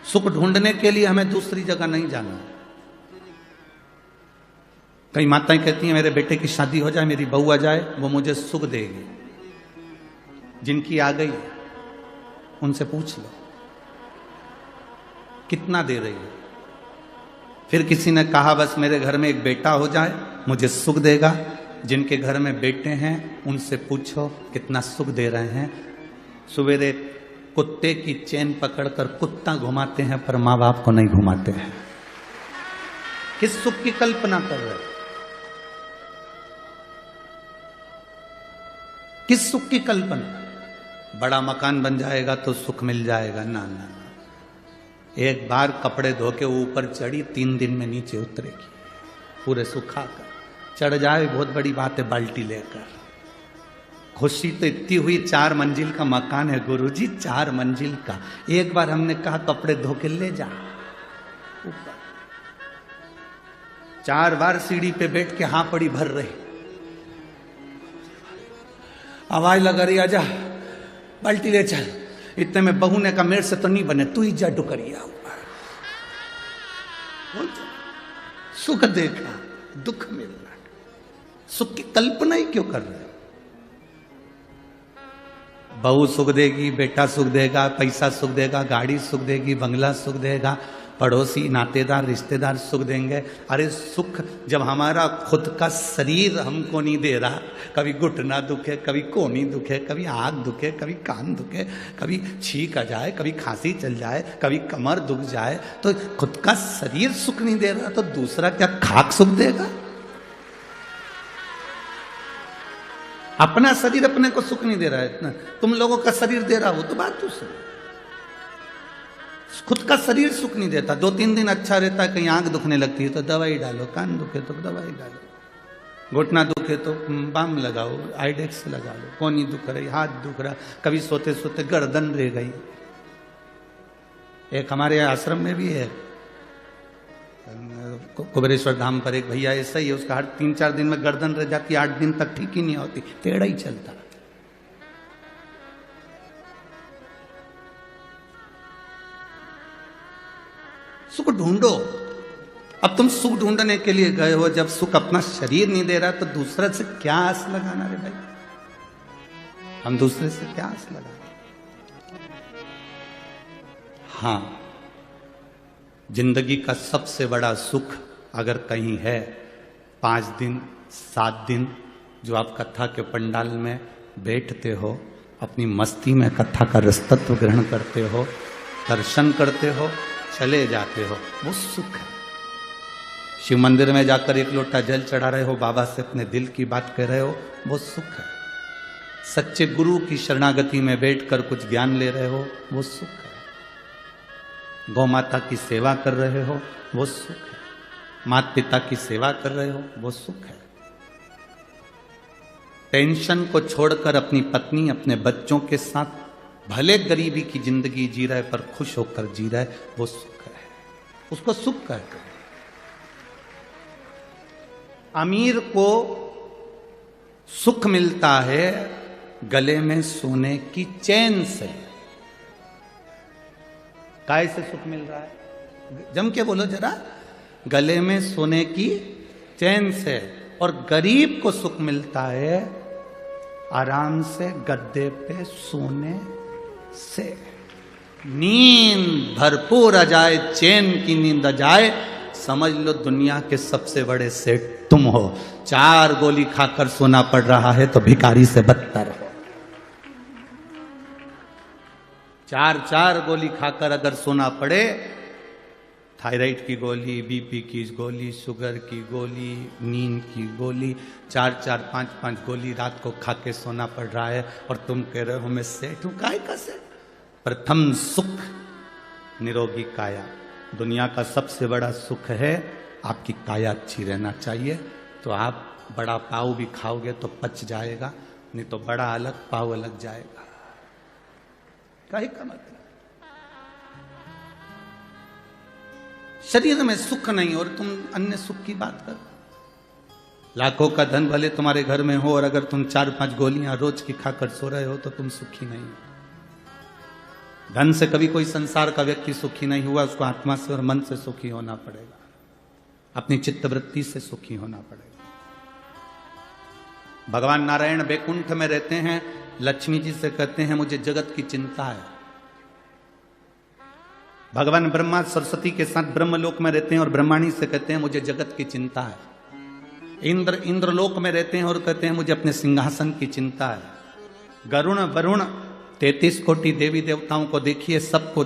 सुख ढूंढने के लिए हमें दूसरी जगह नहीं जाना। कई माताएं कहती हैं मेरे बेटे की शादी हो जाए, मेरी बहू आ जाए, वो मुझे सुख देगी। जिनकी आ गई उनसे पूछ लो कितना दे रही है। फिर किसी ने कहा बस मेरे घर में एक बेटा हो जाए मुझे सुख देगा। जिनके घर में बेटे हैं उनसे पूछो कितना सुख दे रहे हैं। सवेरे कुत्ते की चेन पकड़कर कुत्ता घुमाते हैं पर माँ बाप को नहीं घुमाते हैं। किस सुख की कल्पना कर रहे हैं? किस सुख की कल्पना? बड़ा मकान बन जाएगा तो सुख मिल जाएगा? ना ना ना। एक बार कपड़े धो के ऊपर चढ़ी 3 दिन में नीचे उतरेगी पूरे सुखा कर। चढ़ जाए बहुत बड़ी बात है बाल्टी लेकर। खुशी तो इतनी हुई 4 मंजिल का मकान है गुरुजी, 4 मंजिल का। एक बार हमने कहा कपड़े धो के ले जा ऊपर। 4 बार सीढ़ी पे बैठ के हाँ पड़ी भर रही, आवाज लगा रही आजा बाल्टी ले चल। इतने में बहू ने कहा मेरे से तो नहीं बने, तू ही जा डुकरिया ऊपर। सुख देखा दुख मिलना। सुख की कल्पना ही क्यों कर रहे? बहू सुख देगी, बेटा सुख देगा, पैसा सुख देगा, गाड़ी सुख देगी, बंगला सुख देगा, पड़ोसी नातेदार रिश्तेदार सुख देंगे। अरे सुख जब हमारा खुद का शरीर हमको नहीं दे रहा, कभी घुटना दुखे, कभी कोहनी दुखे, कभी आँख दुखे, कभी कान दुखे, कभी छींक आ जाए, कभी खांसी चल जाए, कभी कमर दुख जाए, तो खुद का शरीर सुख नहीं दे रहा तो दूसरा क्या खाक सुख देगा? अपना शरीर अपने को सुख नहीं दे रहा है, तुम लोगों का शरीर दे रहा हो तो बात दूसरी। खुद का शरीर सुख नहीं देता। 2-3 दिन अच्छा रहता है, कहीं आंख दुखने लगती है तो दवाई डालो, कान दुखे तो दवाई डालो, घुटना दुखे तो बाम लगाओ, आइडेक्स लगा लो, कोनी दुख रही, हाथ दुख रहा, कभी सोते सोते गर्दन रह गई। एक हमारे आश्रम में भी है कुबेरेश्वर धाम पर एक भैया ऐसा ही है, उसका हर 3-4 दिन में गर्दन रह जाती, 8 दिन तक ठीक ही नहीं होती, टेढ़ा ही चलता। सुख ढूंढो। अब तुम सुख ढूंढने के लिए गए हो, जब सुख अपना शरीर नहीं दे रहा तो दूसरे से क्या आस लगाना रे भाई? हम दूसरे से क्या आस लगाना? हाँ, जिंदगी का सबसे बड़ा सुख अगर कहीं है 5 दिन 7 दिन जो आप कथा के पंडाल में बैठते हो, अपनी मस्ती में कथा का रसतत्व ग्रहण करते हो, दर्शन करते हो, चले जाते हो, वो सुख है। शिव मंदिर में जाकर 1 लोटा जल चढ़ा रहे हो, बाबा से अपने दिल की बात कह रहे हो, वो सुख है। सच्चे गुरु की शरणागति में बैठकर कुछ ज्ञान ले रहे हो, वो सुख है। गौ माता की सेवा कर रहे हो, वो सुख है। माता पिता की सेवा कर रहे हो, वो सुख है। टेंशन को छोड़कर अपनी पत्नी अपने बच्चों के साथ भले गरीबी की जिंदगी जी रहा है पर खुश होकर जी रहा है, वो सुख है। उसको सुख कहते हैं। अमीर को सुख मिलता है गले में सोने की चैन से। काय से सुख मिल रहा है? जम के बोलो जरा। गले में सोने की चैन से। और गरीब को सुख मिलता है आराम से गद्दे पे सोने से। नींद भरपूर आ जाए, चैन की नींद आ जाए, समझ लो दुनिया के सबसे बड़े सेठ तुम हो। 4 गोली खाकर सोना पड़ रहा है तो भिखारी से बदतर हो। 4 गोली खाकर अगर सोना पड़े, थायराइड की गोली, बीपी की गोली, शुगर की गोली, नींद की गोली, 4-4, 5-5 गोली रात को खा के सोना पड़ रहा है और तुम कह रहे हो मैं सेठ हूं। काय का सेठ? प्रथम सुख निरोगी काया। दुनिया का सबसे बड़ा सुख है आपकी काया अच्छी रहना चाहिए। तो आप बड़ा पाव भी खाओगे तो पच जाएगा, नहीं तो बड़ा अलग पाव अलग जाएगा। काहे का मतलब? शरीर में सुख नहीं और तुम अन्य सुख की बात कर। लाखों का धन भले तुम्हारे घर में हो और अगर तुम 4-5 गोलियां रोज की खाकर सो रहे हो तो तुम सुखी नहीं हो। धन से कभी कोई संसार का व्यक्ति सुखी नहीं हुआ, उसको आत्मा से और मन से सुखी होना पड़ेगा, अपनी चित्तवृत्ति से सुखी होना पड़ेगा। भगवान नारायण बैकुंठ में रहते हैं, लक्ष्मी जी से कहते हैं मुझे जगत की चिंता है। भगवान ब्रह्मा सरस्वती के साथ ब्रह्मलोक में रहते हैं और ब्रह्माणी से कहते हैं मुझे जगत की चिंता है। इंद्रलोक में रहते हैं और कहते हैं मुझे अपने सिंहासन की चिंता है। गरुण वरुण 33 कोटि देवी देवताओं को देखिए, सबको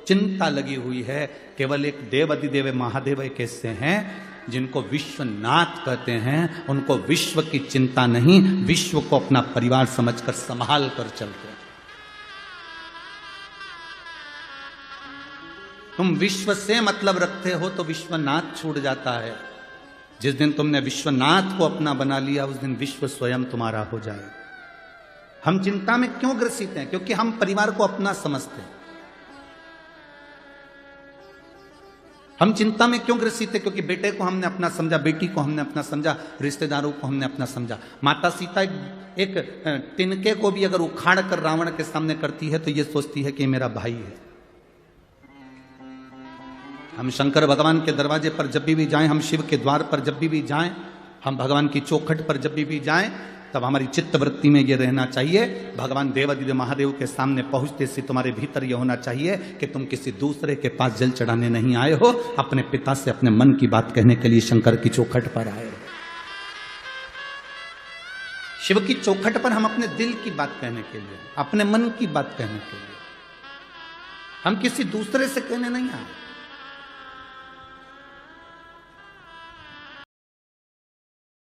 चिंता लगी हुई है। केवल एक देव अधिदेव महादेव एक ऐसे हैं जिनको विश्वनाथ कहते हैं, उनको विश्व की चिंता नहीं, विश्व को अपना परिवार समझकर संभाल कर चलते हैं। तुम विश्व से मतलब रखते हो तो विश्वनाथ छूट जाता है। जिस दिन तुमने विश्वनाथ को अपना बना लिया, उस दिन विश्व स्वयं तुम्हारा हो जाए। हम चिंता में क्यों ग्रसित हैं? क्योंकि हम परिवार को अपना समझते हैं। हम चिंता में क्यों ग्रसित हैं? क्योंकि बेटे को हमने अपना समझा, बेटी को हमने अपना समझा, रिश्तेदारों को हमने अपना समझा। माता सीता एक तिनके को भी अगर उखाड़ कर रावण के सामने करती है तो ये सोचती है कि मेरा भाई है। हम शंकर भगवान के दरवाजे पर जब भी जाएं, हम शिव के द्वार पर जब भी जाएं, हम भगवान की चौखट पर जब भी जाएं, तब हमारी चित्तवृत्ति में ये रहना चाहिए, भगवान देवादिदेव महादेव के सामने पहुंचते से तुम्हारे भीतर यह होना चाहिए कि तुम किसी दूसरे के पास जल चढ़ाने नहीं आए हो, अपने पिता से अपने मन की बात कहने के लिए शंकर की चौखट पर आए हो। शिव की चौखट पर हम अपने दिल की बात कहने के लिए, अपने मन की बात कहने के लिए, हम किसी दूसरे से कहने नहीं आए।